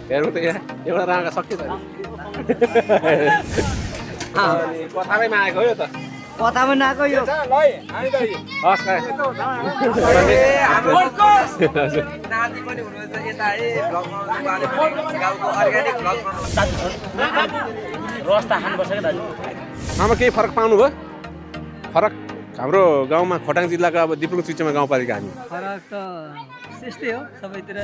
हेर्नु त यहाँ एउटा राँगा सकियो त कथामै आएको यो त कथामा नआएको यो हस् नाति पनि हुनुहुन्छ यता है भ्लगमा गाउँको अर्ग्यानिक भ्लग रस्ता खानुपर्छ क्या दाजु आमा केही फरक पाउनुभयो फरक हाम्रो गाउँमा खोटाङ जिल्लाको अब दिप्लुङ चुच्चोमा गाउँपालिका हामी फरक त त्यस्तै हो सबैतिर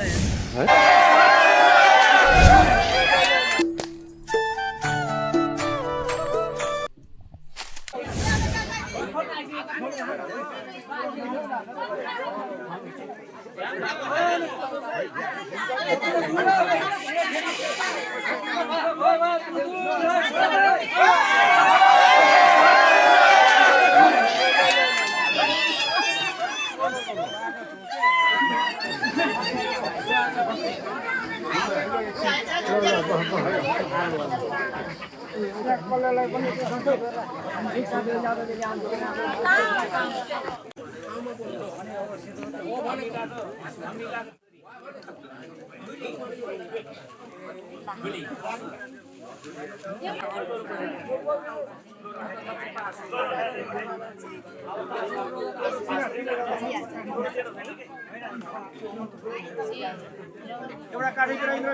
एउटा काठी ल्याउनु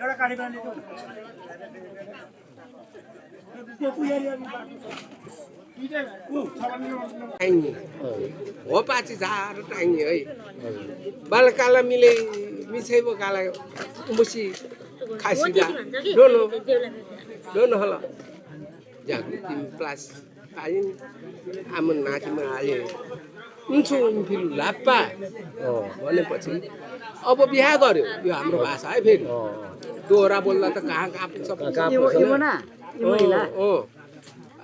एउटा काठी ल्याउनु हो पाची झार टाइनी है बालकाला मिले मिछैबो काला मुसी खासिदा दोनो दोनो होला जागृति प्लस आइन आमन नातिमा आए उन्छु फिल लाप्पा भनेपछि अब बिहा गर्यो यो हाम्रो भाषा है फेरि दोहोरा बोल्दा त कहाँ कहाँ पुग्छ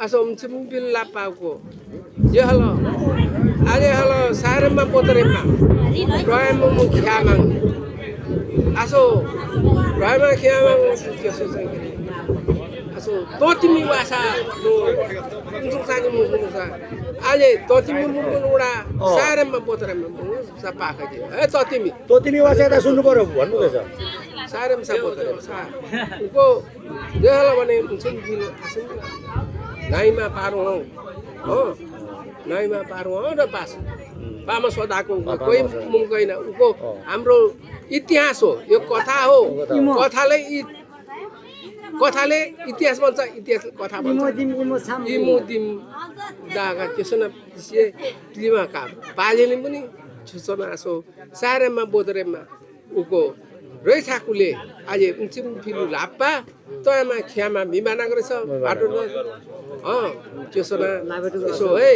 असो उन्छु फिल लाप्पाको यो हलो आले हलो सारमा पोतरेमा रयमा मु ख्यामाङ असो रयमा ख्यामाङ त्यसो चाहिँ असो तोतिमी भाषा नो सानी मुसा आले तोतिमी मुनुडा सारमा पोतरेमा सपाखा दि ए तोतिमी भाषा त सुन्नु पर्यो भन्नु रहेछ सारम सा पोतरेमा सा को यो हलो भने उन्छु फिल आसन नाइमा पारो हो नाइमा पारो र पास पामा सदाको कोही मुम्दैन उको हाम्रो इतिहास हो यो कथा हो कथाले इतिहास भन्छ इतिहास कथा भन्छ इमुदिम दागा त्यसो न से क्लिमा का पालेले पनि छुसमा आसो सारेमा बोदरेमा उको रैछाकुले आज उन्चिम फिलु लाप्पा तयमा ख्यामा मिमाना गरेछ बाटो त्यसो न त्यसो है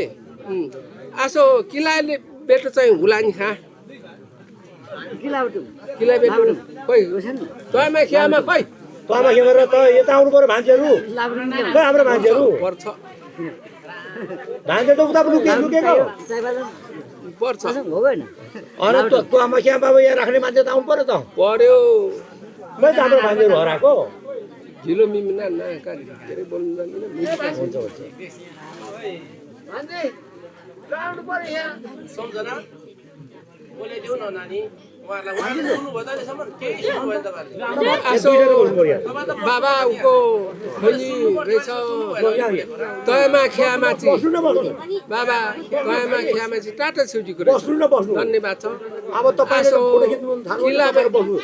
आसो किलाले बेटो चाहिँ हुलानी खा किला बेटो खोइ तयमा ख्यामा खोइ तमा खेमेर त यता आउनु पर्यो मान्छेहरू खै हाम्रो मान्छेहरू पर्छ मान्छे त उता लुकेको पर्छ अनि त तमा खेम बाबु यहाँ राख्ने मान्छे त आउनु पर्यो त पर्यो मै त हाम्रो मान्छेहरू हराएको ढिलो मिमिना ना काली धेरै बोल्नु जान्दिन हुन्छ मान्छे आउनु पर्यो यहाँ सम्झना बोलाइदेऊ न नानी बाबा उको खोली रहेछ तयमा ख्यामाची बाबा तयमा ख्यामाची टाटा छुटीको धन्यवाद छ अब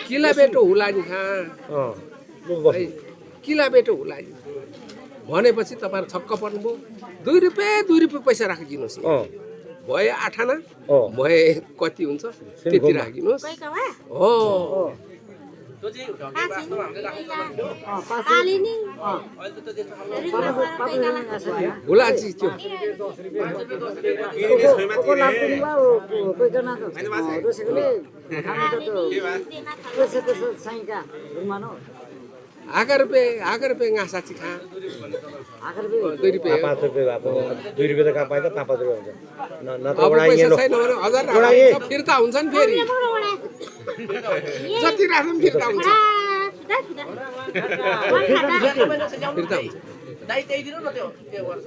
किला बेटो हुलानी खा किला बेटो हुलानी भनेपछि तपाईहरु छक्क पर्नुभयो 2 रुपैयाँ पैसा राखिदिनुहोस् भए 8 आना भए कति हुन्छ त्यति राखिदिनुहोस् हो त्यो चाहिँ वास्तवमा हामीले राख्नु हुलाची त्यो आकार रुपये घाँसा खा 2 रुपैयाँ 5 रुपैयाँ 2 रुपैयाँ त कहाँ पाइन्छ 5 रुपैयाँ हुन्छ न त पैसा छैन भने 1000 फिर्ता हुन्छ नि फेरि जति राख्नु फिर्ता हुन्छ फिर्ता हुन्छ दाइ त्यही दिनु न त्यो वर्ष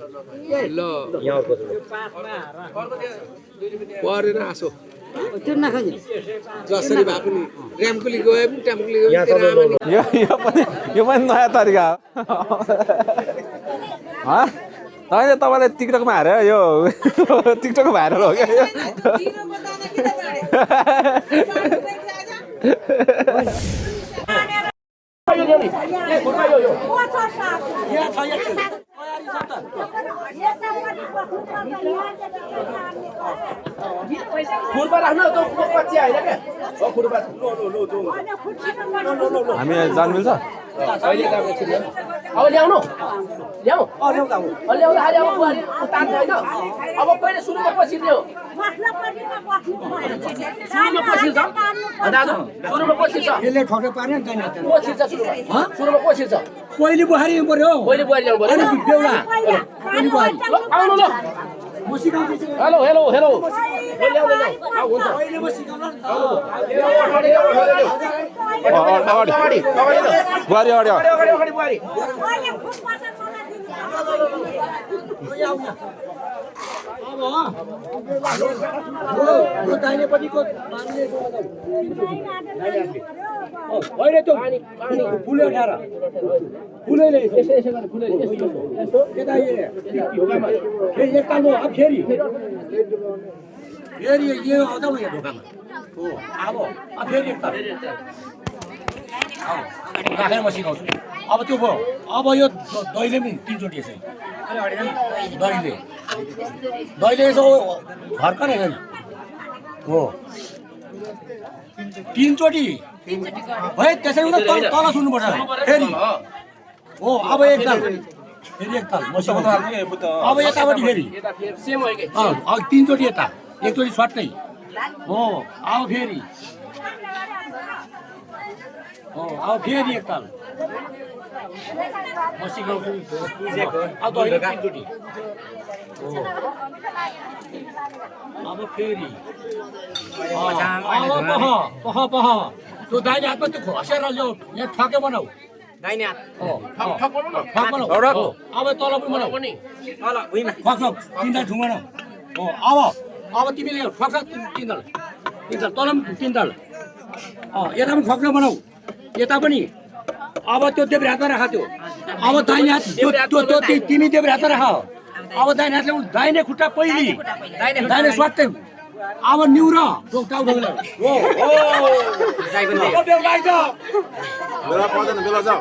ल यहाँ अर्को परेन आसो जसरी भए पनि ऱ्यामकुली गए पनि ट्याम्कुली गए पनि त्यो राम्ररी यो पनि नयाँ तरिका हो तपाईँले टिकटकमा हाल्यो यो टिकटकमा हालेर हो क्या हामी जान मिल्छ अब ल्याउनु ल्याउ ल्याउँदाखेरि अब बुहारी तान्छ होइन अब पहिले सुरुमा पसिल्यो सुरुमा पसिल्छ दाजु सुरुमा पसिल्छ यसले ठोक्नु पार्ने नि पसिल्छ सुरुमा पसिल्छ पहिले बुहारी पर्यो पहिले बुहारी ल्याउनु पर्यो बेहुला आउनु ल म सिकाउँछु हेलो हेलो हेलो ल्याउनु ल्याउ हुन्छ पहिले म सिकाउँला अगाडि बुहारी अगाडि बुहारी यो दाहिनेपट्टिको होइन त्यो फुल्यो उठाएर फुलैले यता एकताल अब फेरि यो आउँछ न यहाँ ढोकामा हो अब फेरि एकताल राखेर म सिकाउँछु अब त्यो भयो अब यो दैले पनि तिनचोटि यसै दैले यसो घर्कन हेर्छ नि हो तिनचोटि है त्यसै हुँदा तल सुन्नुपर्छ फेरि हो अब एकताल फेरि एकताल म सिकाउँछु अब यतापट्टि फेरि सेम हो कि तिनचोटि यता एकचोटि स्वाट्टै हो अब फेरि हो अब फेरि एकताल म सिकाउँछु अब दैले तिनचोटि हो अब फेरि पह त्यो दाहिने हातमा त्यो घसेर ल्याऊ यहाँ ठके बनाऊ दाहिने हात ठक बनाऊ अब तल पनि बनाऊ ठक तिनवटा ठुङ बनाऊ हो अब तिमीले ठक्छ तिनताल तल पनि तिनताल यता पनि ठक्लो बनाऊ यता पनि अब त्यो देब्रे हातमा राख त्यो अब दाहिने हात त्यो तिमी देब्रे हातमा राख अब दाहिने हातले दाहिने खुट्टा पहिली दाहिने स्वाट्टै अब निउर टाउ ढोगले हो अब बेहुला आइज बेला पर्दैन बेला जाऊ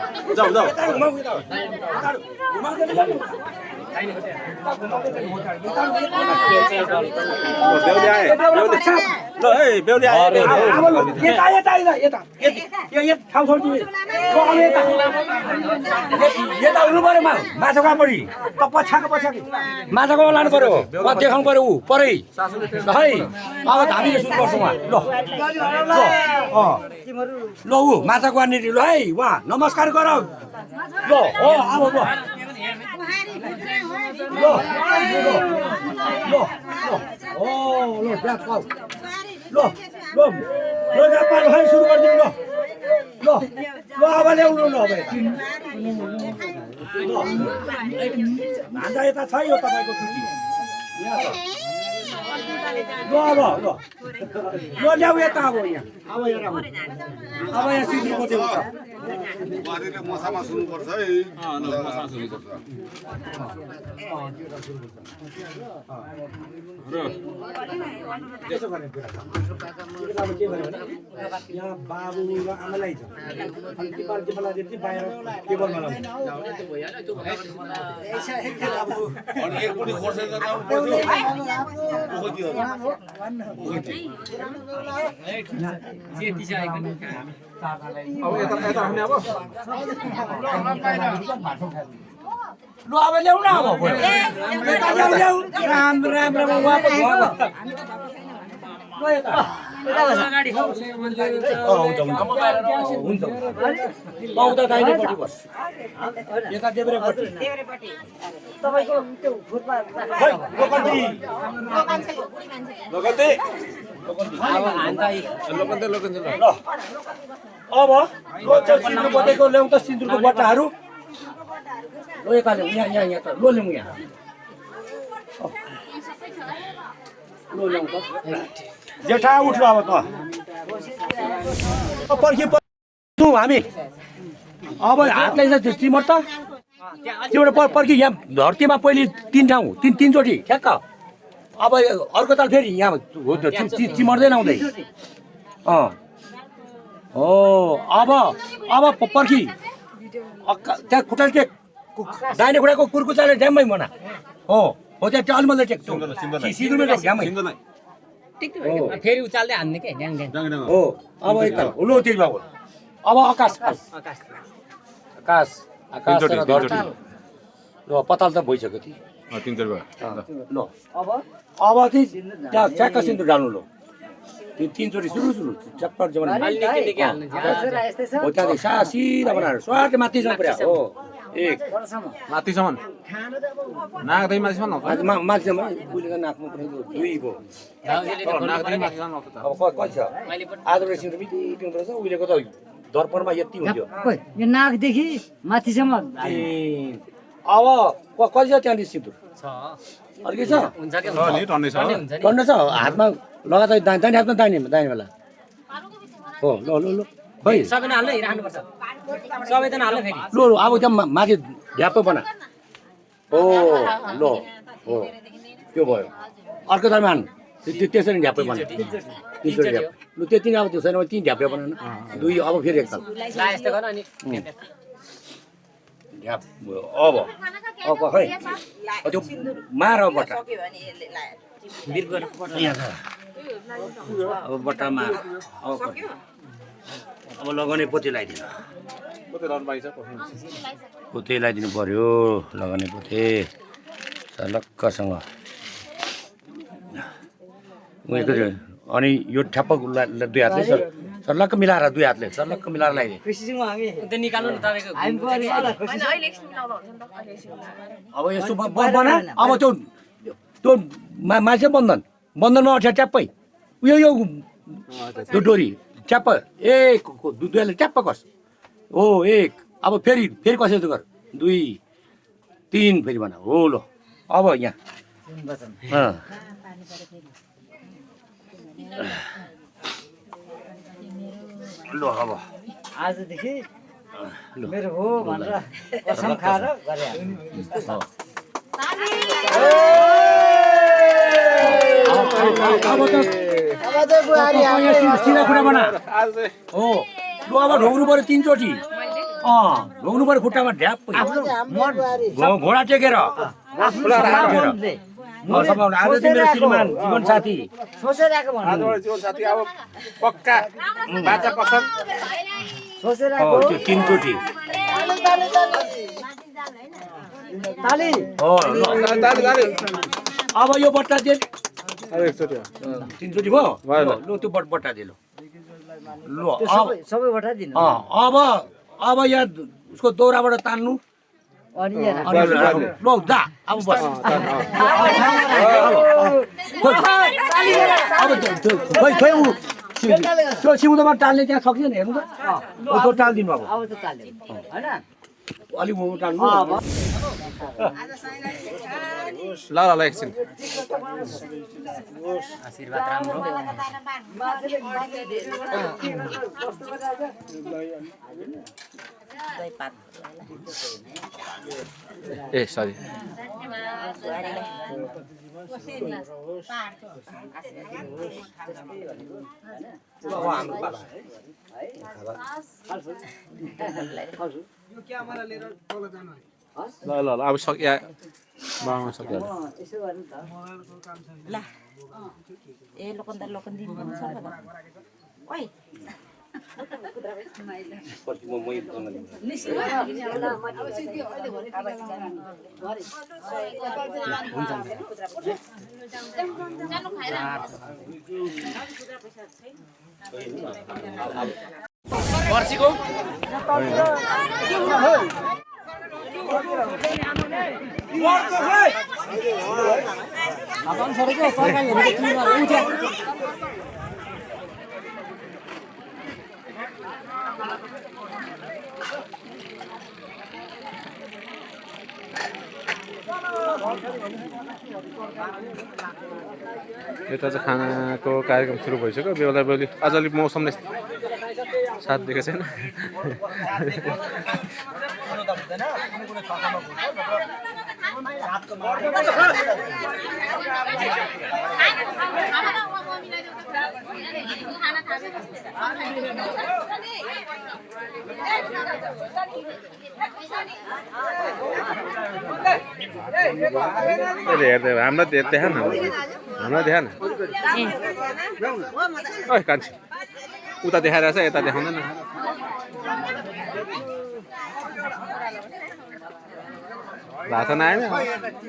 यता हुनु पर्यो माछाको पढी पछाको माछाको लानु पर्यो देखाउनु पर्यो ऊ परै है अब हामीले सुन्नुपर्छ उहाँ ल ऊ माछाको आनिटी ल है उहाँ नमस्कार गर ल हो अब सुरु गरिदिनु ल अब ल्याउनु ल भान्जा यता छ यो तपाईँको छुट्टी ल ल्याउ यता अब यहाँ अब यहाँ सिक्नुको चाहिँ हुन्छ मसामा सुन्नुपर्छ है त्यसो गर्ने कुरा के गर्यो भने यहाँ बाबु र आमालाई छ अनि टिपालले चाहिँ बाहिर टेबलमा लाउँछ अनि एकपट्टि खोर्सानी त राउँ ल अब ल्याउ न अब ल्याउ राम वापस हुन्छ पाउँदा दाहिनेपट्टि बस यता देब्रेपट्टि तपाईँको त्यो फुटमा अब सिन्दुर बटेको ल्याउँ त सिन्दुरको बट्टाहरू लो यता ल्याउँ यहाँ त लो ल्याउँ यहाँ जेठा उठ्नु अब त पर्खि हामी अब हातलाई चाहिँ तिम्रो त तिमीबाट पर्खि यहाँ धरतीमा पहिले 3 ठाउँ तीनचोटि ठ्याक्क अब अर्को ताल फेरि यहाँ चिमर्दै आउँदै हो अब पर्खि त्यहाँ खुट्टा टेक दाहिने खुट्टाको कुर्कुचाले ड्याममै मना हो त्यहाँ अलमलले टेक सिधुमै टेक ड्याममै फेरि उचाल्दै हान्ने के ड्याङ ड्याङ हो अब एकताल लो तेज बाबु अब आकाश र धरती ल पताल त भइसक्यो ती 3 भयो ल अब चाहिँ त्यहाँ च्याक्क सिन्दुर डाल्नु लो तीनचोटि सुरु चप्पट जमाना हो त्यहाँदेखि सिधा बनाएर स्वाट माथिसम्म पुऱ्या हो एक माथिसम्म नागदै माथिसम्म आउँछ माथिसम्म उहिलेको नाकमा पुऱ्याएको 2 भयो नागदै माथिसम्म आउँछ अब कति छ आज सिन्दुर मिठी पिउँदो रहेछ उहिलेको त दर्पणमा यति हुन्थ्यो यो नाकदेखि माथिसम्म अब कति छ त्यहाँनिर सिन्दुर अर्कै छ टन्ने छ हातमा लगातार दाहिने हातमा दाहिने बेला हो ल खै सबैजना हाल्दै राख्नुपर्छ सबैजना हाल्दै फेरि ल अब त्यहाँ माथि ढ्याप्प बना हो ल हो त्यो भयो अर्को तालमा हान त्यसरी ढ्याप्पै बना तीनचोटि ढ्याप ल त्यति नै अब त्यो छैन 3 ढ्याप्पै बनाउन 2 अब फेरि एकताल ला यस्तो गर्न अनि ढ्याप भयो अब खै त्यो मार बट्टा अब बट्टा मार अब लगाउने पोते लगाइदिनु पोते लगाइदिनु पर्यो लगाउने पोते सलक्कसँग अनि यो ठ्याप्प 2 हातले सर्लक्क मिलाएर 2 हातले सर्लक्क मिलाएर लगाइदिए त्यो निकाल्नु न तपाईको अब यसो बना अब त्यो मान्छे बन्धनमा अठ्या ट्याप्पै यो त्यो डोरी च्याप्प एक 2 हातले ट्याप्प कस हो एक अब फेरि कसरी गर 2 3 फेरि बना हो ल अब यहाँ ल अब आजदेखि मेरो हो भनेर कसम खाएर गरे सिधा खुट्टा बना हो ल अब ढोग्नु पर्यो 3 चोटि ढोग्नु पर्यो खुट्टामा ढ्याप घोडा टेकेर आज मेरो श्रीमान जीवन साथी सोचेराको भन्नु जीवन साथी अब पक्का बाचा कसम सोचेराको त्यो 3 चोटि ताली अब यो बट्टा दे अब एकचोटि 3 चोटि भयो ल त्यो बट्टा दे ल सबै बटा दिनु अब यहाँ उसको दौराबाट तान्नु अनि ल दा अब बस त्यो सिउँदोमा टाल्ने त्यहाँ सक्छ नि हेर्नु त टालिदिनु अब अब त ताल्यो हैन अलिक म टाल्नु ल एकछिन आशीर्वाद राम्रो ए सरी ल अब सक्या बामा सक्या यसो गर्नु त ल ए लोकन दिनु सक्छ त ओइ पर्सीको यता चाहिँ खानाको कार्यक्रम सुरु भइसक्यो बेहुला बेहुली अझ अलिक मौसमले साथ दिएको छैन हेर्दै हाम्रो देखा न हाम्रो देखा न ओइ कान्छी उता देखाइरहेछ यता देखाउँदैन भात खान आएन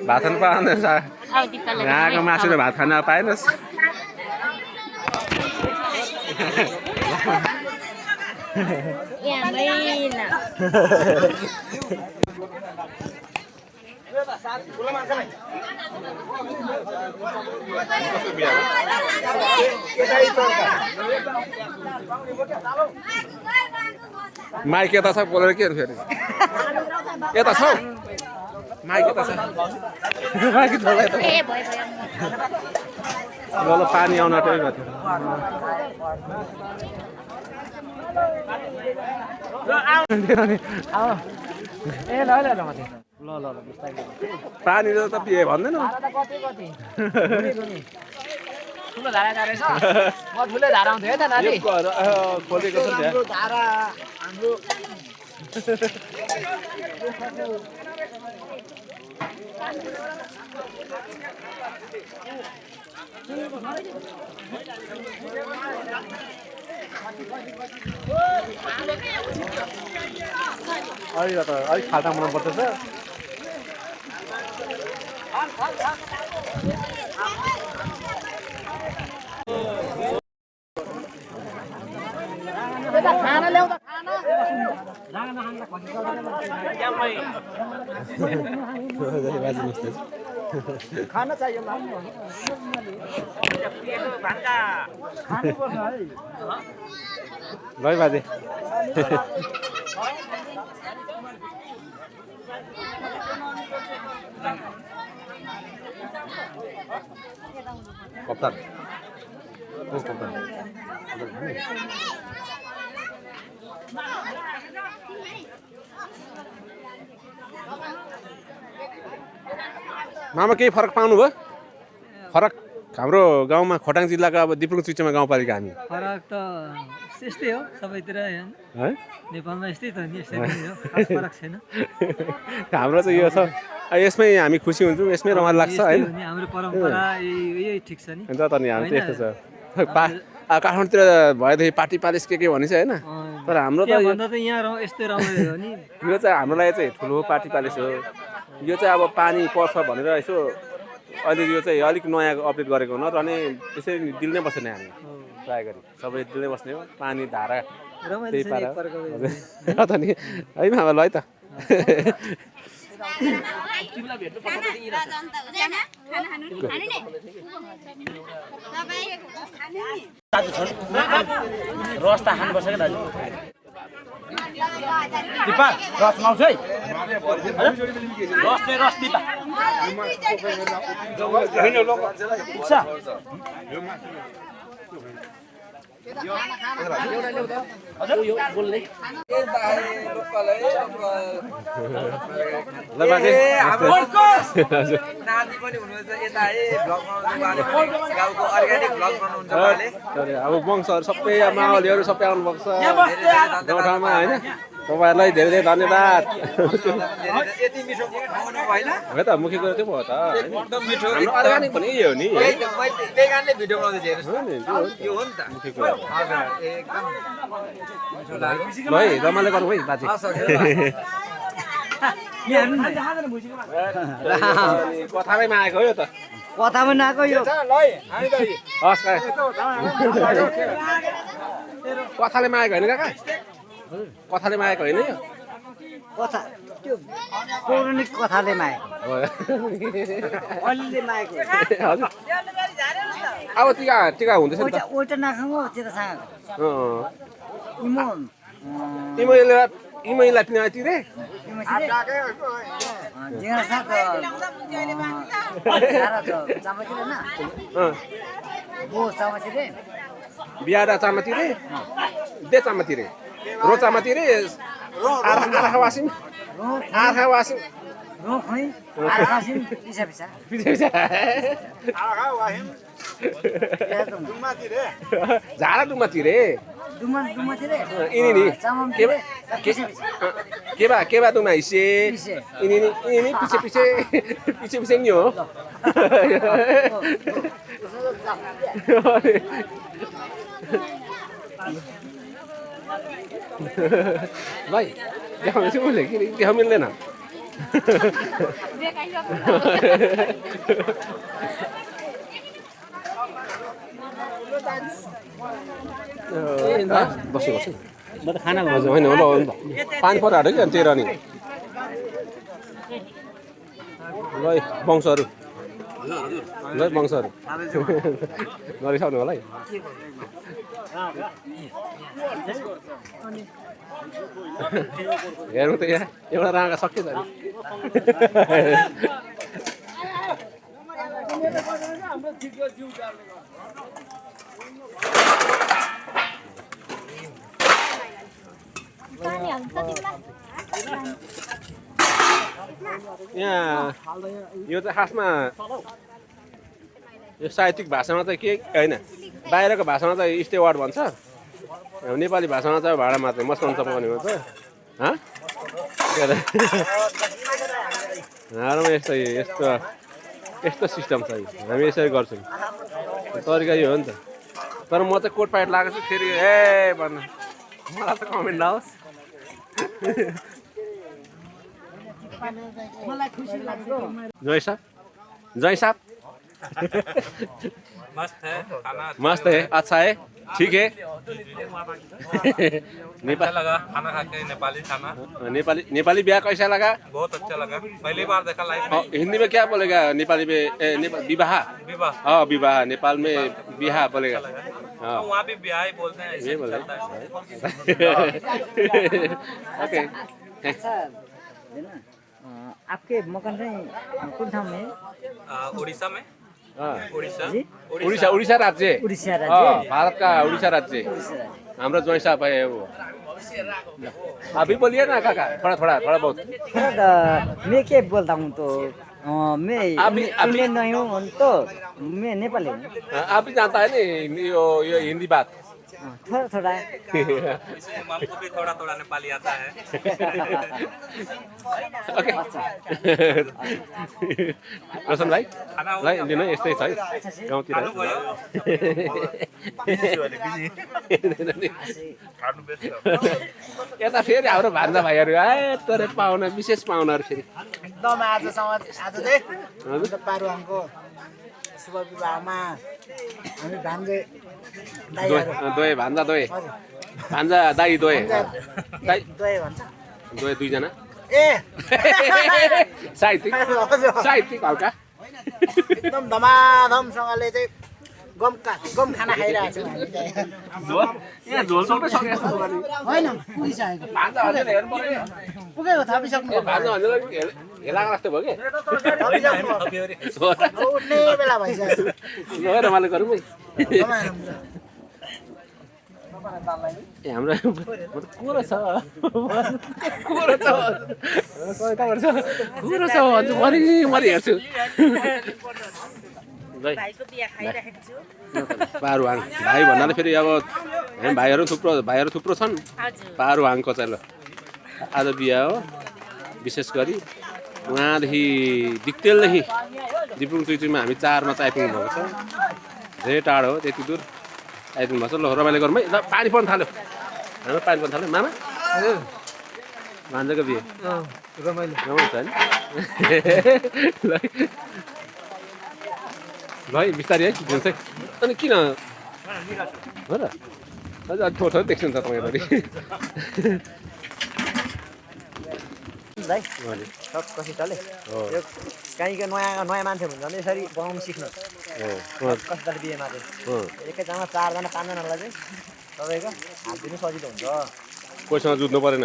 भात खानु पाएन यहाँको मासुले भात खान पाएनस् माइक यता छ बोलेर के फेरि यता छ माइक यता छ माइक ल पानी आउन आँट्यो पानी त पिए भन्दैन ठुलो धारा जाँदैछ म ठुलै धारा आउँथ्यो है त नानी खोलेको छ धारा हाम्रो अहिले त अलिक खाल्टा मन पर्छ खाना ल्याउ त खाना चाहियो ल बाजे कप्तान मामा केही फरक पाउनुभयो फरक हाम्रो गाउँमा खोटाङ जिल्लाको अब दिप्रुङ चुइचमा गाउँपालिका हामी फरक त यस्तै हो सबैतिर है नेपालमा यस्तै त नि यस्तै हो खास फरक छैन हाम्रो चाहिँ यो छ यसमै हामी खुसी हुन्छौँ यसमै रमाइलो लाग्छ हैन हाम्रो परम्परा यही ठिक छ नि अन्त त नि हाम्रो त्यस्तो छ काठमाडौँतिर भएदेखि पार्टी पालिस के भनिन्छ हैन तर हाम्रो त यहाँ यस्तै रमाइलो हो नि यो चाहिँ हाम्रो लागि चाहिँ ठुलो पार्टी पालिस हो यो चाहिँ अब पानी पर्छ भनेर यसो अहिले यो चाहिँ अलिक नयाँ अपडेट गरेको नत्र भने त्यसरी दिल नै बस्दैन हामी ट्राई गरी सबै दिल नै बस्ने हो पानी धारा त्यही पारा त नि है मामा ल है त रस त खानुपर्छ क्या दाजु दिपा रस माउँछ है रस चाहिँ रस दिपा नानी पनि हुनुहुन्छ यता गाउँको अर्ग्यानिक भ्लग बनाउनुहुन्छ उहाँले अब वंशहरू सबै माओलीहरू सबै आउनुभएको छ गाउँठाउँमा होइन तपाईँहरूलाई धेरै धेरै धन्यवाद यति मिठो खुवाउनु भएन हो त मुख्य कुरो त्यो भयो त एकदम मिठो हाम्रो अर्ग्यानिक पनि यही हो नि त्यही कारणले भिडियो बनाउँदै हेर्नुहोस् यो हो नि त मुख्य कुरो हजुर एकदम मिठो लाग्यो ल है रमाइलो गरौँ है बाजे कथामै आएको हो यो त कथामा नआएको यो हस् कथाले मागेको होइन काका कथाले मागेको होइन यो कथा त्यो पौराणिक कथाले मागेको अहिले मागेको हजुर अब टिका टिका हुँदैछ नि त ओइटा नाखाउँ त्यतासँग इमो इमैलाई पिना तिरे जिङ्गा साथ चामचिरे ना अँ वो चामचिरे बिहा र चामतिरे दे चामतिरे रो चामतिरे आर्खा वासिम आर्खा वासिम रो खै आखासिम पिसा पिसा झाडा डुमातिरे दुमातिरे इनी नि चामचिरे के बा तुम हिस्से इनी पिछे नि हो भाइ देखाउँदैछु मैले किन देखा मिल्दैन बस्नु म त खाना हजुर होइन हो ल पानी पराएर कि अनि तेह्र नि ल वंशहरू ल वंशहरू गरिसक्नु होला है हेर्नु त यहाँ एउटा राँगा सकिएछ नि यहाँ यो चाहिँ खासमा यो साहित्यिक भाषामा चाहिँ के होइन बाहिरको भाषामा चाहिँ स्टेवार्ड भन्छ नेपाली भाषामा चाहिँ भाडामा चाहिँ मस्काउन चपाउने भन्छ हाम्रोमा यस्तो सिस्टम छ हामी यसरी गर्छौँ तरिका यो हो नि त तर म चाहिँ कोट प्यान्ट लगाएको छु फेरि ए भन्नु मलाई त कमेन्ट आओस् जय साहब मस्त है अच्छा है ठीक है खाना खा के नेपाली खाना नेपाली ब्याह कैसा लगा बहुत अच्छा लगा पहली बार देखा लाइफ में हिंदी में क्या बोलेगा नेपाली में विवाह हाँ विवाह नेपाल में बिहा बोलेगा हाँ वहाँ भी ब्याह ही बोलते हैं ऐसे बोले ओके अच्छा आपके मकान चाहिँ कुन ठाउँ में उड़ीसा में उड़ीसा राज्य उड़ीसा राज्य भारत का उड़ीसा राज्य हाम्रो ज्वाइँ साहब है वो अभी बोलिए ना काका थोड़ा बहुत मैं क्या बोलता हूँ तो मैं इंडियन नहीं हूँ तो मैं नेपाली हूँ आप भी जानता है नहीं यो हिंदी बात थोड़ा हमको भी थोड़ा नेपाली आता है ओके रोशन भाइ लिनु यस्तै छ है गाउँतिर यता फेरि हाम्रो भान्जा भाइहरू आए तर पाहुना विशेष पाहुनाहरू फेरि एकदम आज चाहिँ पारुवाङको शुभ विवाहमा हामी भान्जे दोए भान्जा दाई दोए भन्छ दोए दुईजना ए साहित्यिक हल्का एकदम धमाधमसँगले चाहिँ गम खाना खाइरहेको छु होइन पुगिसकेको पुगेको थपिसक्नु हेला जस्तो भयो उठ्ने बेला भइसक्यो रमाइलो गरौँ है ए हाम्रो कुरो छ मरि हेर्छु पारुहाङ भाइ भन्नाले फेरि अब हामी भाइहरू थुप्रो छन् पारुहाङको चाहिँ ल आज बिहा हो विशेष गरी उहाँदेखि दिक्तेलदेखि दिपुङ चुइचुईमा हामी 4मा चाहिँ आइपुग्नु भएको छ धेरै टाढो हो त्यति दूर आइपुग्नु भएको छ ल रमाइलो गरौँ है ल पानी पर्न थाल्यो हाम्रो पानी पर्न थाल्यो मामा भान्जाको बिहे रमाइलो छ नि ल है बिस्तारै है दिन्छ है अनि किन हो र अझ थोरै देख्छु नि त तपाईँहरू भाइ कसरी चले यो कहीँको नयाँ मान्छे हुन्छ भने यसरी बनाउनु सिक्नु कसरी बिहेमा चाहिँ एकैजना 4जना 5जनालाई चाहिँ तपाईँको हात दिनु सजिलो हुन्छ कोहीसँग जुत्नु परेन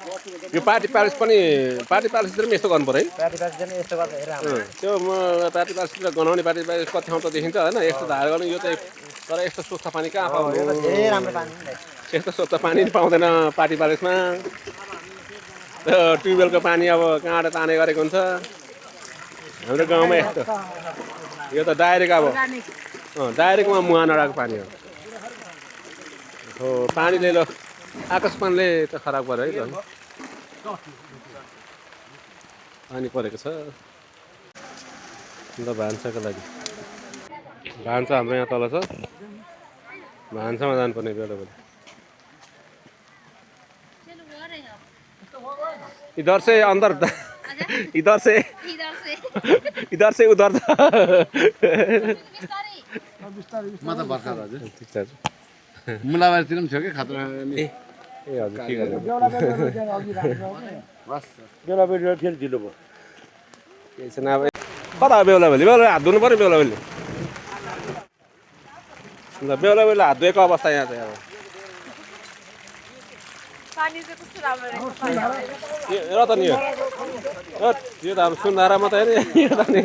यो पार्टी प्यालेस तिर पनि यस्तो गर्नु पर्यो है पार्टी पार्टी चाहिँ यस्तो गर्दा हेर हाम्रो त्यो म पार्टी प्यालेसतिर गनाउने पार्टी प्यालेस कति ठाउँ त देखिन्छ होइन यस्तो धार गर्नु यो चाहिँ तर यस्तो स्वच्छ पानी कहाँ पाउनु यो त धेरै राम्रो पानी नि यस्तो स्वच्छ पानी नि पाउँदैन पार्टी प्यालेसमा त्यो ट्युबवेलको पानी अब कहाँबाट ताने गरेको हुन्छ हाम्रो गाउँमा यस्तो यो त डाइरेक्ट अब डाइरेक्टमा मुहान अडाको पानी हो पानीले ल आकाश पानीले त खराब गर्यो है त पानी परेको छ ल भान्साको लागि भान्सा हाम्रो यहाँ तल छ भान्सामा जानुपर्ने बेला बेला इधर से अंदर इधर से उधर म त भर्खर हजुर मुलाबारीतिर पनि थियो कि खतरा ए हजुर के गर्नु बेला बेला फेरि ढिलो भयो केही छैन अब कता बेहुला बेला हात धुनु पऱ्यो बेहुला बेली ल बेहुला बेला हात धोएको अवस्था यहाँ चाहिँ अब र त नि यो त अब सुन्धारामा त हेरे यो त नि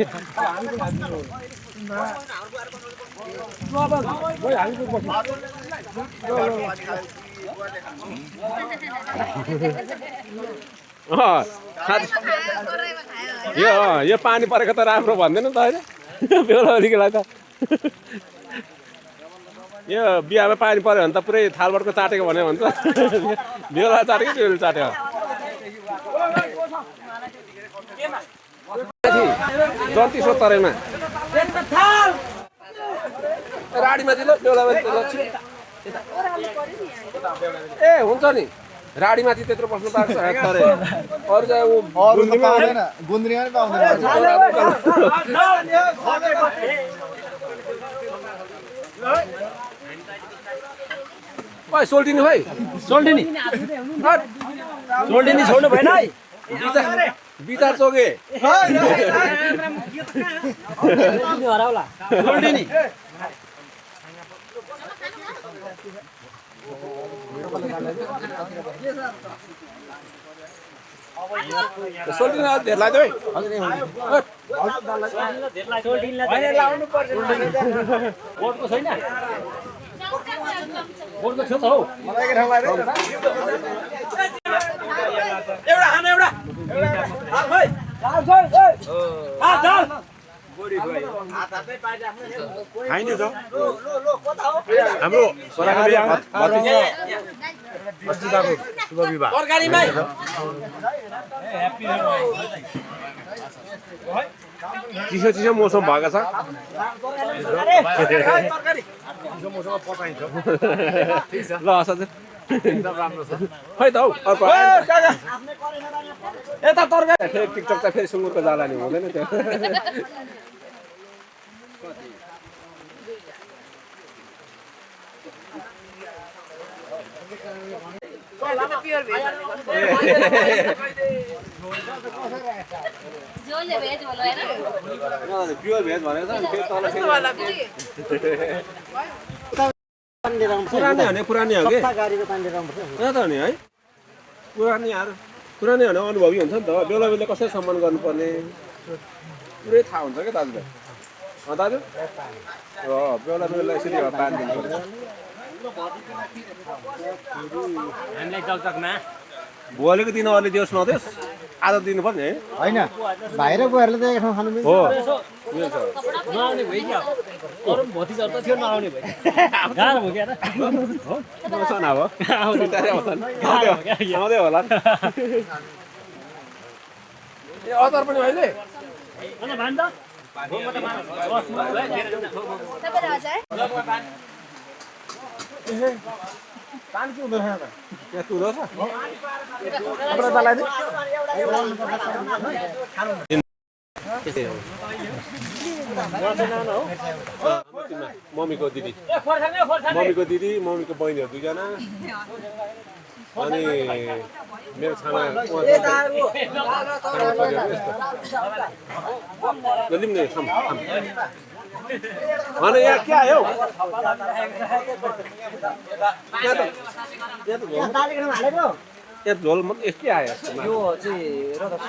यो पानी परेको त राम्रो भन्दैन त होइन बेहुलाको लागि त यो बिहामा पानी पऱ्यो भने त पुरै थालबटको चाटेको भन्यो भने त बेहुला चाटेको बेहुला चाट्यो जन्ती सो तरेमा राडीमाथि ल बेहुला ए हुन्छ नि राडीमाथि त्यत्रो बस्नु पाएको छ तरे अरू चाहिँ गुन्द्रीमा गुन्द्रीमा पाउँदैन ओइ सोल्टिनी भाइ सोल्टिनी छोड्नु भएन है विचार चोके हराउला सोल्टिनी सोल्टिनी धेर लाग्यो है बोर्डको छैन बोर्डको छ त हौ एउटा हान एउटा भाइ खाइने छ हाम्रो छोराको अस्तिको शुभ विवाह चिसो चिसो मौसम भएको छ ल असाध्यै एकदम राम्रो छ खै त हौ अर्को यता तरकारी फेरि टिकटक त फेरि सुँगुरको जाला नि हुँदैन त्यो प्योर भेज भनेको छ फेरि तल पुरानै हो नि पुरानै हो कि त नि है पुरानै भने अनुभवी हुन्छ नि त बेला बेला कसरी सम्मान गर्नुपर्ने पुरै थाहा हुन्छ क्या दाजुलाई दाजु बेला बेला यसरी पानी दिनु पर्छ भोलिको दिन अरूले दियोस् नदियोस् आधा दिनु पर्ने है होइन बाहिर गएर त एक ठाउँ खानु हो नआउने भइगयो अरू भतिजाहरू त थियो नआउने भयो गाह्रो भयो क्या आउँछन् अब आउँदै होला ए अचार पनि अहिले पानी चाहिँ हुँदैन यहाँ तुलो छ मम्मीको दिदी मम्मीको बहिनीहरू दुईजना अनि मेरो छाना अनि यहाँ क्या आयो यहाँ झोल मात्रै यस्तै आयो यो चाहिँ रगत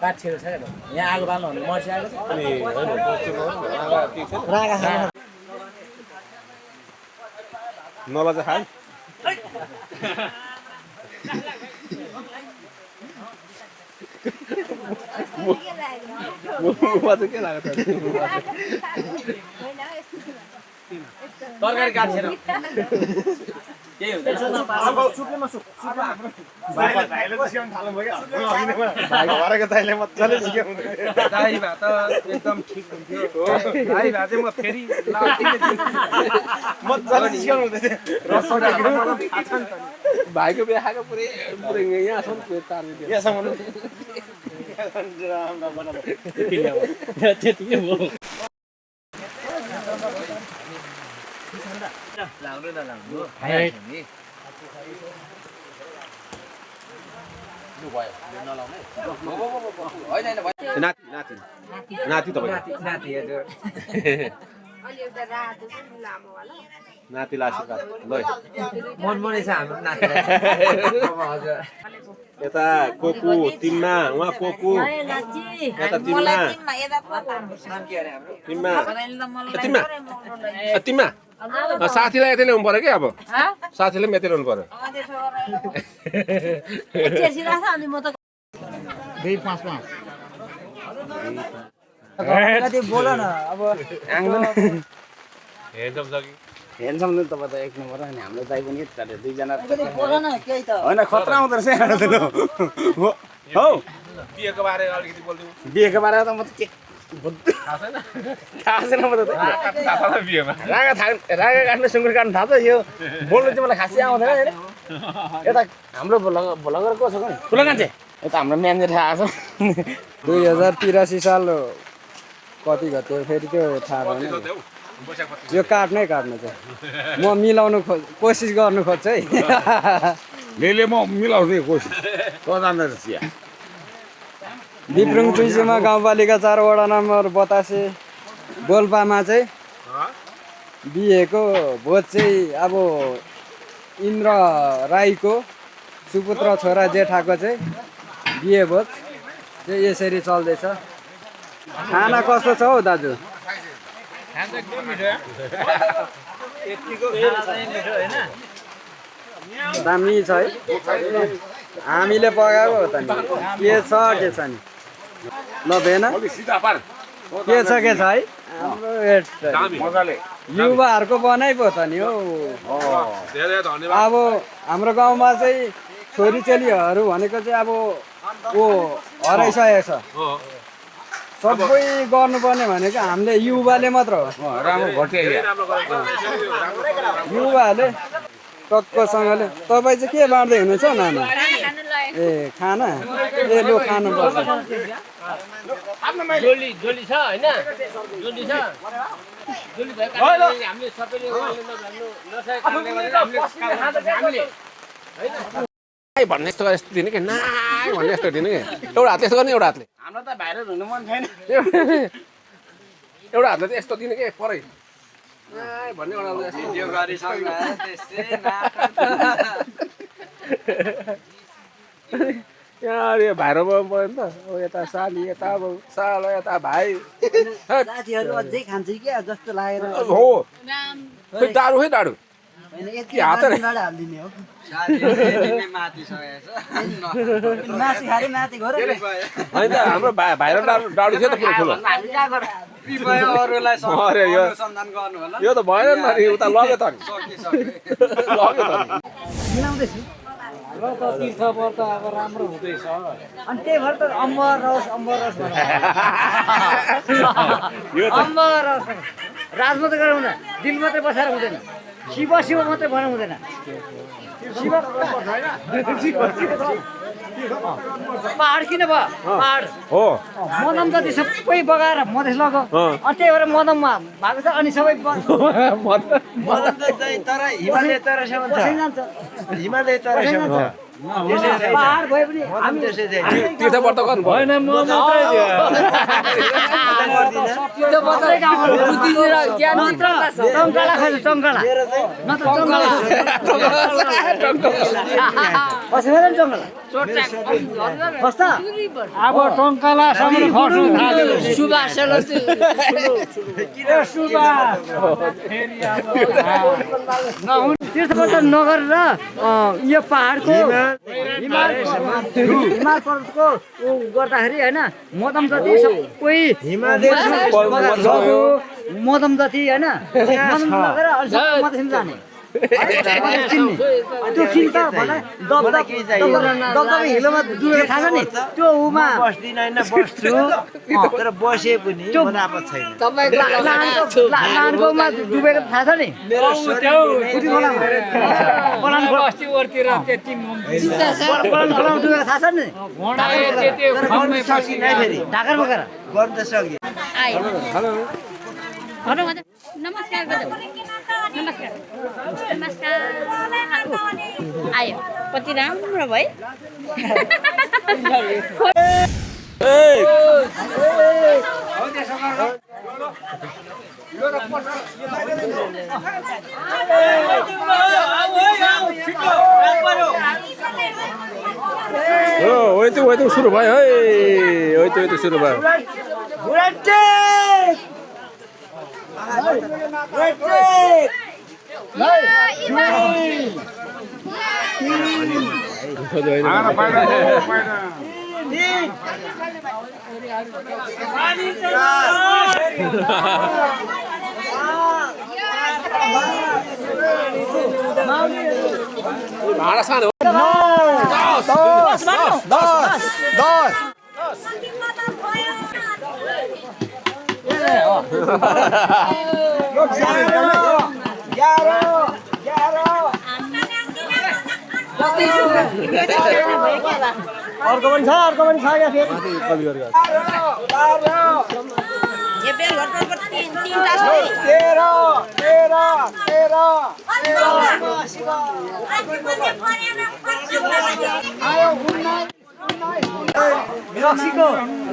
काठ छेउ छैन यहाँ आगो बाल्नु भने मर्सी आएको छ अनि होइन रागा खानु नला चाहिँ खायो मुखमा चाहिँ के लागेको छ तरकारी काठ छैन केही हुँदैन दाई भए त एकदम ठिक हुन्थ्यो दाई भए चाहिँ म फेरि भाइको बिहा खाएको पुरै पुरै यहाँसम्म तारिदियो त्यतिकै भयो नाति नाति नाति तपाईँ नाति आशीर्वाद ल मनमनै छ हाम्रो नातिलाई हजुर यता कोकु तिम्मा उहाँ कोकु यता तिम्मा तिम्मा तिम्मा तिम्मा साथीलाई यतै ल्याउनु पर्यो कि अब साथीलाई पनि यतै ल्याउनु पर्यो बोल न अब हेर्छौँ नि तपाईँ त एक नम्बर अनि हाम्रो दाइ पनि दुईजना बोल न केही त होइन खतरा आउँदो रहेछ हौ बिहेको बारे अलिकति बोलिदिनु बिहेको बारेमा त म त के थाहा छैन म त रागा काट्नु सुँगुर काट्नु थाहा छ यो बोल्नु चाहिँ मलाई खासै आउँदैन होइन यता हाम्रो भोलङ्गर को छ ठुलो मान्छे यता हाम्रो म्यानेजर थाहा छ 2083 साल कति गते फेरि त्यो थाहा भएन यो काट्नै काट्नु चाहिँ म मिलाउनु कोसिस गर्नु खोज्छु है ले म मिलाउँछु कोसिस त जान्दछ चिया बिप्रुङ चुइसीमा गाउँपालिका 4 वडा नम्बर 82 गोल्पामा चाहिँ बिहेको भोज चाहिँ अब इन्द्र राईको सुपुत्र छोरा जेठाको चाहिँ बिहे भोज चाहिँ यसरी चल्दैछ खाना कस्तो छ हौ दाजु दामी छ है हामीले पकाएको हो त नि के छ नि ल भेन के छ है हाम्रो युवाहरूको बनाइ पो त नि हौ अब हाम्रो गाउँमा चाहिँ छोरीचेलीहरू भनेको चाहिँ अब हराइसकेको छ सबै गर्नुपर्ने भनेको हामीले युवाले मात्र हो युवाहरूले टक्कसँगले तपाईँ चाहिँ के बाँड्दै हुनुहुन्छ नाना ए खाना ए लु खानुपर्छ जोली छ हैन जोली छ जोली भएको हामीले सबैले नसकेको कारणले हामीले भन्ने यस्तो यस्तो दिने कि नाइ भन्ने यस्तो दिने कि एउटा हातले यस्तो गर्ने एउटा हातले हाम्रो त भाइरल हुनु मन छैन एउटा हातले चाहिँ यस्तो दिने कि परै नाइ भन्ने एउटा भिडियो गरिसक्नु यहाँ भाइरल भयो नि त अब यता साली यता अब सालो यता भाइ साथीहरू अझै खान्छ क्या जस्तो लागेर हो खै डाडु खै डाडु के हात हालिदिने हो मासु खारे माथि गएर होइन त हाम्रो भाइरल डाडु थियो त पुरो ठुलो यो त भएन नि त उता लग्यो त नि लग्यो त नि मिलाउँदैछु र त तीर्थ व्रत अब राम्रो हुँदैछ अनि त्यही भएर त अम्बर रस अम्बर रस राज मात्रै गरेर हुँदैन दिल मात्रै बसेर हुँदैन शिव शिव मात्रै भन्नु हुँदैन पहाड किन भयो पहाड हो मदम जति सबै बगाएर मधेस लग्यो अनि त्यही भएर मदममा भएको छ अनि सबै तर हिमालय तर हिमालय तर पहाड भए पनि हामी तीर्थ व्रत गर्नु होइन म मात्रै टङ्काला खान्छ टङ्काला नत्र टङ्काला कस्ता अब टङ्कालासम्म खर्च थाल्यो तीर्थव्रत नगरेर यो पहाडको हिमाल पर्वतको गर्दाखेरि होइन मदम जति सबै मदम जति होइन मदम लगेर अलिसम्म मदम जाने त्यो चिन्ता भने दबदब हिलोमा डुबेको थाहा छ नि त्यो उमा बस्दिन होइन बस्छु तर बसे पनि आपत छैन लानको डुबेको थाहा छ नि डुबेको थाहा छ नि ढाकर बोकेर गर्न त सक्यो नमस्कार नमस्कार नमस्कार आयो कति राम्रो भयो त्यो सुरु भयो है त्यो सुरु भयो भाडा सानो अर्को पनि छ क्या फेरि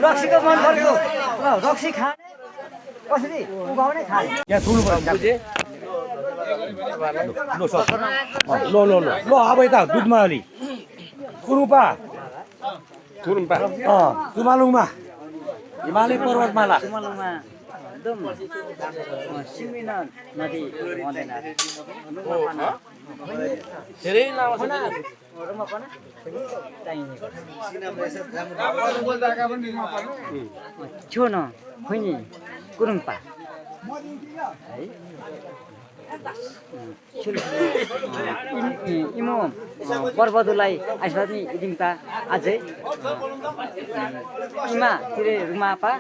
रक्सीको मन पऱ्यो रक्सी खाने कसरी उगाउने खाने यहाँ ठुलो ल अब यता दुधमा अलि कुरुम्पा तुमालुङमा हिमालय पर्वतमाला एकदम सिमिना नदी धेरै लामो छ छो न खोइनी कुरुम्पा है इमो पर्वतलाई आइसक्यो नि इदिङता अझै इमा तिरे रुमापा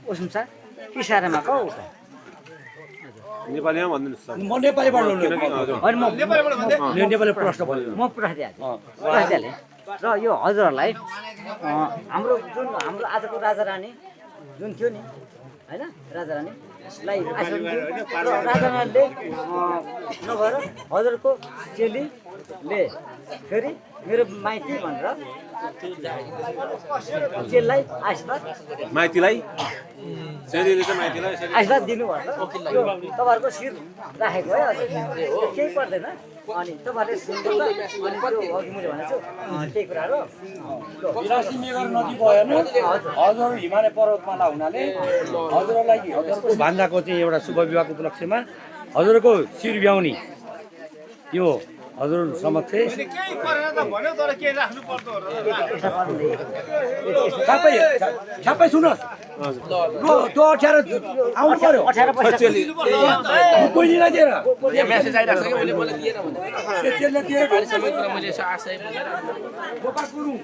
उसुम्सा किसारामा कौ नेपालीमा भन्दिनुहोस् म नेपालीबाट नेपाली प्रश्न भन्नु म प्रश्न र यो हजुरहरूलाई हाम्रो आजको राजा रानी जुन थियो नि होइन राजा रानीलाई राजा रानीले नभएर हजुरको चेलीले फेरि मेरो माइती भनेर चेलीलाई आशीर्वाद माइतीलाई चेलीले चाहिँ माइतीलाई आशीर्वाद दिनु भनेर तपाईँहरूको शिर राखेको है केही पर्दैन अनि तपाईँहरूले सुन्नुहुन्छ अनि त्यो अघि मैले भनेको छु त्यही कुराहरू विरासी मेगर नदी भएन हजुर हिमालय पर्वतमाला हुनाले हजुरको भान्जाको चाहिँ एउटा शुभ विवाहको उपलक्ष्यमा हजुरको शिर ब्याउने यो हजुर समक्ष सबै सुन्नुहोस् त्यो 18 आउनु पर्यो 18 पैसा पहिला दिएर मेसेज आइरहेको छ कि मैले दिएर त्यसले दिएर मैले आशय बोका गुरुङ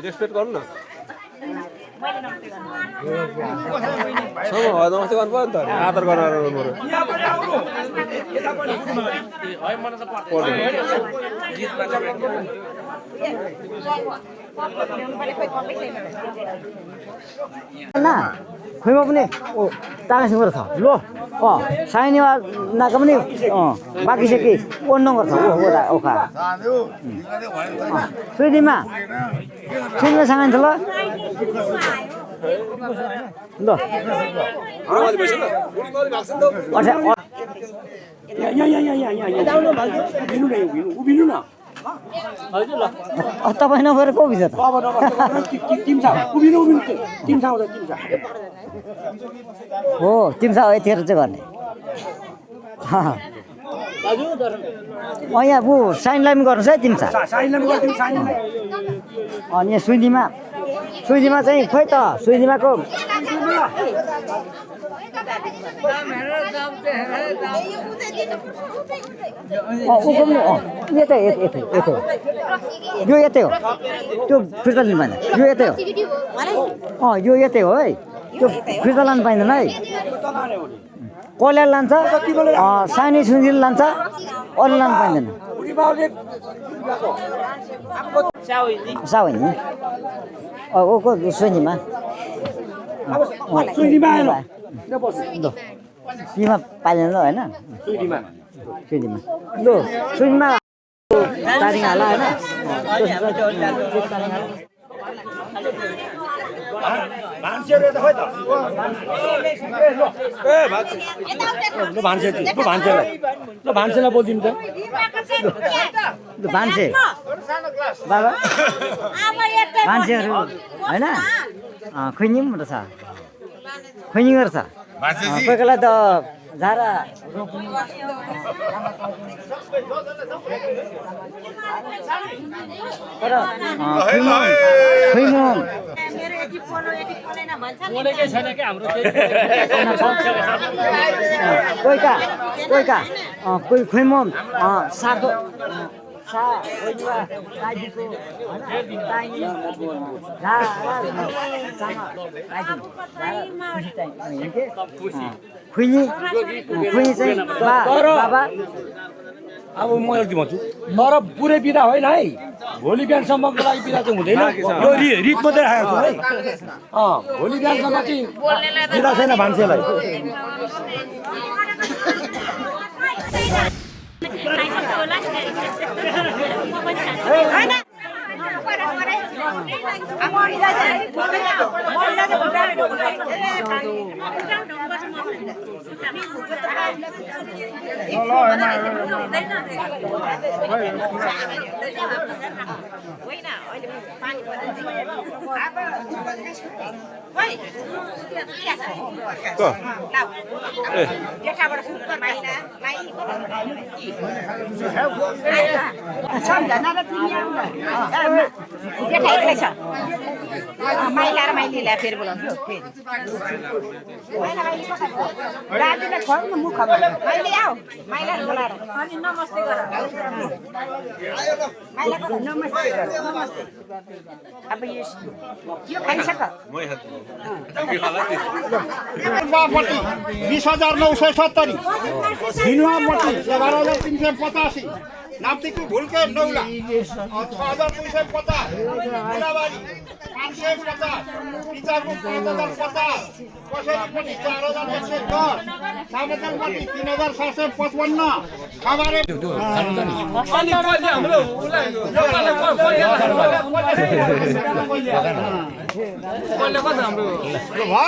रेस्पेक्ट गर्नु न नमस्ते गर्नु पर्यो नि त आदर गरेर खोइमा पनि तागासँग छ लो साइनेवा नाका पनि बाँकी छ कि ओन्डङ गर्छ ओखा सुइदिमा सँग ल तपाईँ नगएर को भित्र हो तिम्सा हो यतिखेर चाहिँ गर्ने यहाँ ऊ साइन लाइन गर्नुहोस् है तिम्सा अनि यहाँ सुइदीमा चाहिँ खोइ त सुइदीमाको यो यतै हो त्यो फिर्ता लिनु पाइँदैन यो यतै हो यो यतै हो है त्यो फिर्ता लानु पाइँदैन है कसले लान्छ साइनी सुइदी लान्छ अरू लानु पाइँदैन साउनी को सुइदीमा तिमा पाइँदैन ल होइन सुइदीमा लु सुइदीमा तारिङ हाल होइन भान्सेलाई बोलिदिनु त भान्से बाबा भान्सेहरू होइन खुइनी पनि छ खुइनी गर्छ कोही बेला त झारा तर कोही खुइमो साको खुइनी चाहिँ बाबा अब म यति भन्छु तर पुरै बिदा होइन है भोलि बिहानसम्मको लागि बिदा चाहिँ हुँदैन यो रित मात्रै राखेको छु है भोलि बिहानसम्म चाहिँ बिदा छैन भान्सेलाई माइला र माइलीलाई फेरि बोलाउँछु दाजुलाई खुवाउनु मुख माइली आऊ माइलाहरू बोलाएर अनि नमस्ते गर माइलाको नमस्ते गर नमस्ते अब यो खाइसक 20,970 दिनुवापट्टि 11,385 नाप्तीको भुल्के 9 लाख 6,250 गुलाबारी 550 पिचाको 5,050 कसैपट्टि 4,110 सामतलपट्टि 3,755 खबारे अनि कहिले हाम्रो उलाई कहिले कता हाम्रो भयो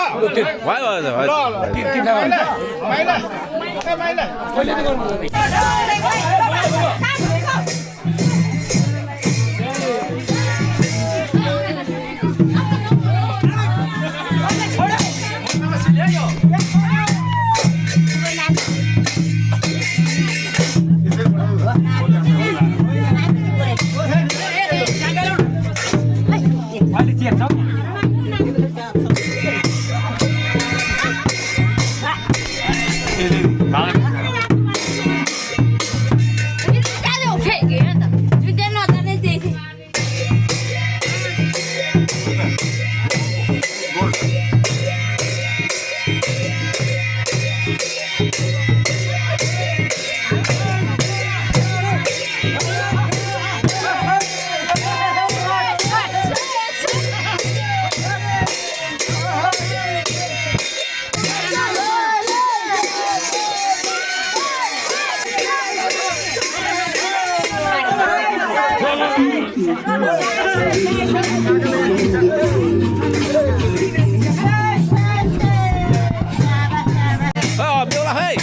बेहुला है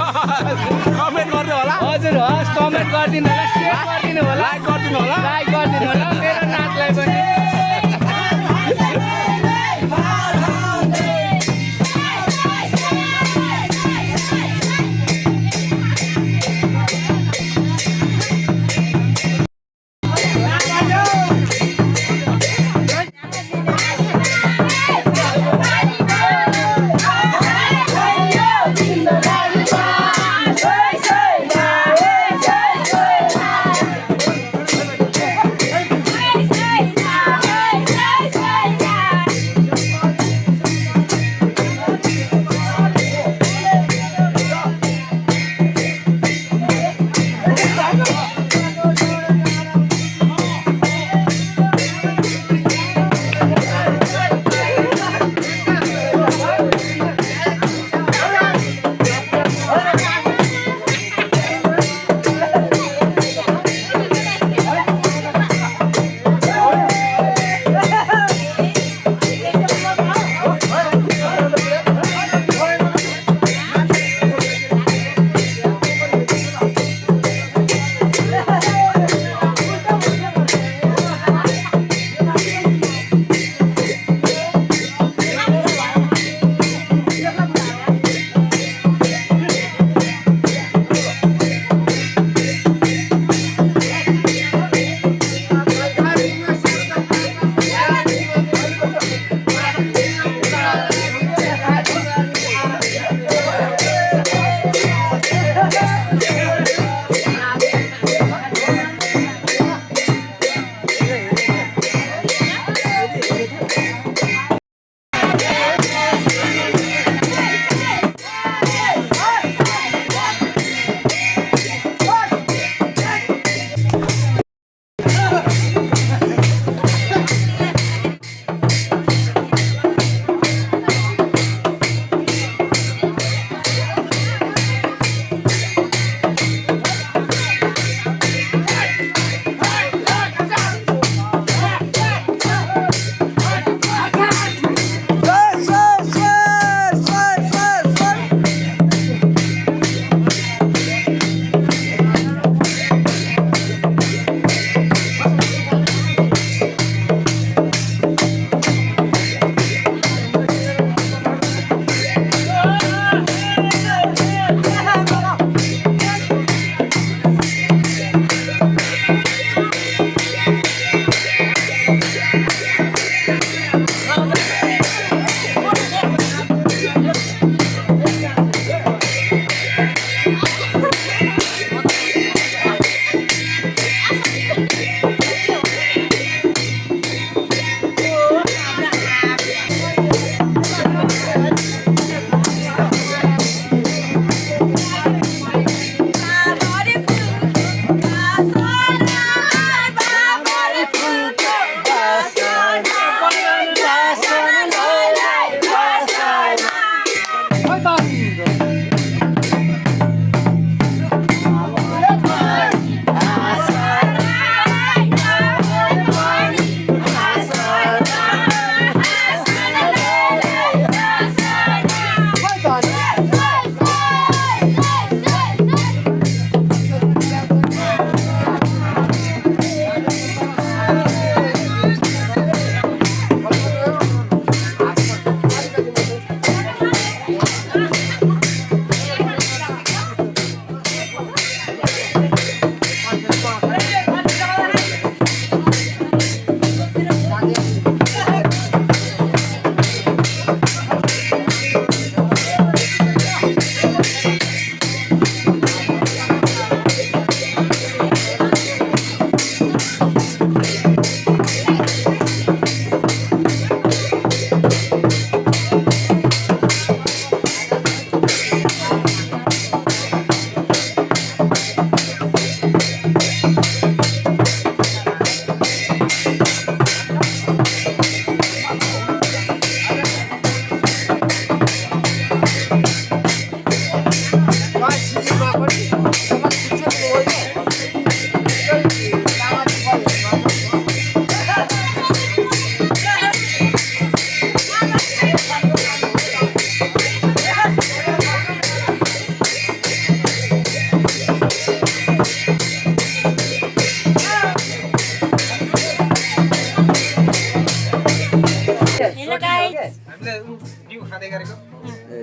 कमेन्ट गर्नु होला हजुर हस् कमेन्ट गरिदिनु होला सेयर गरिदिनु होला लाइक गरिदिनु होला लाइक गरिदिनु होला मेरो नाचलाई पनि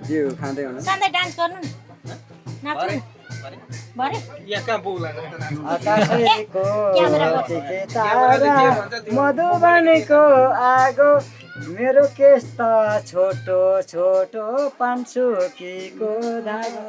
डिउ खाँदै हुनु सधैँ डान्स गर्नु नि नाच्नु भरे आकाशैको टिके तारा मधुबनीको आगो मेरो केस त छोटो छोटो पानसुकीको धागा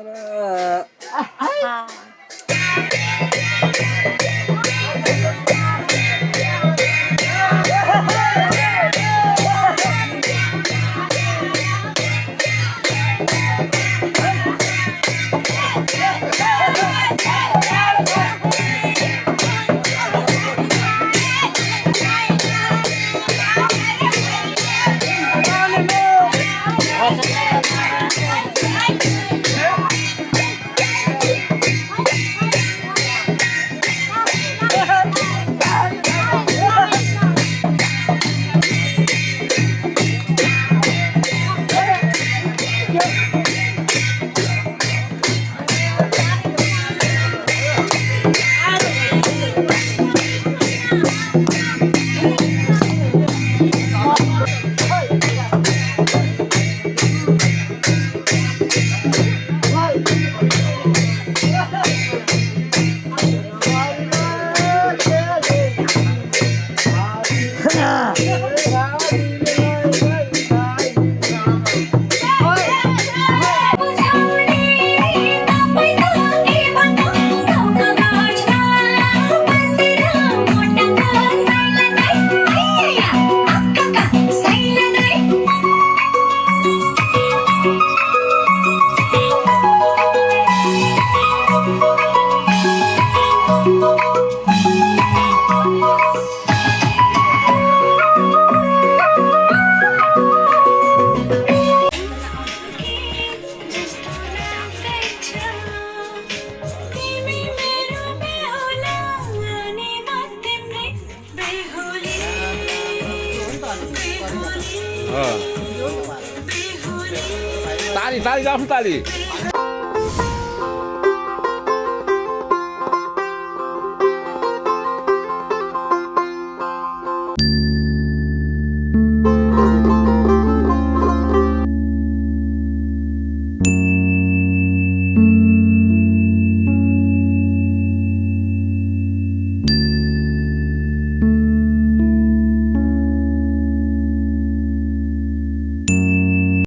ताली ताली आफ्नो ताली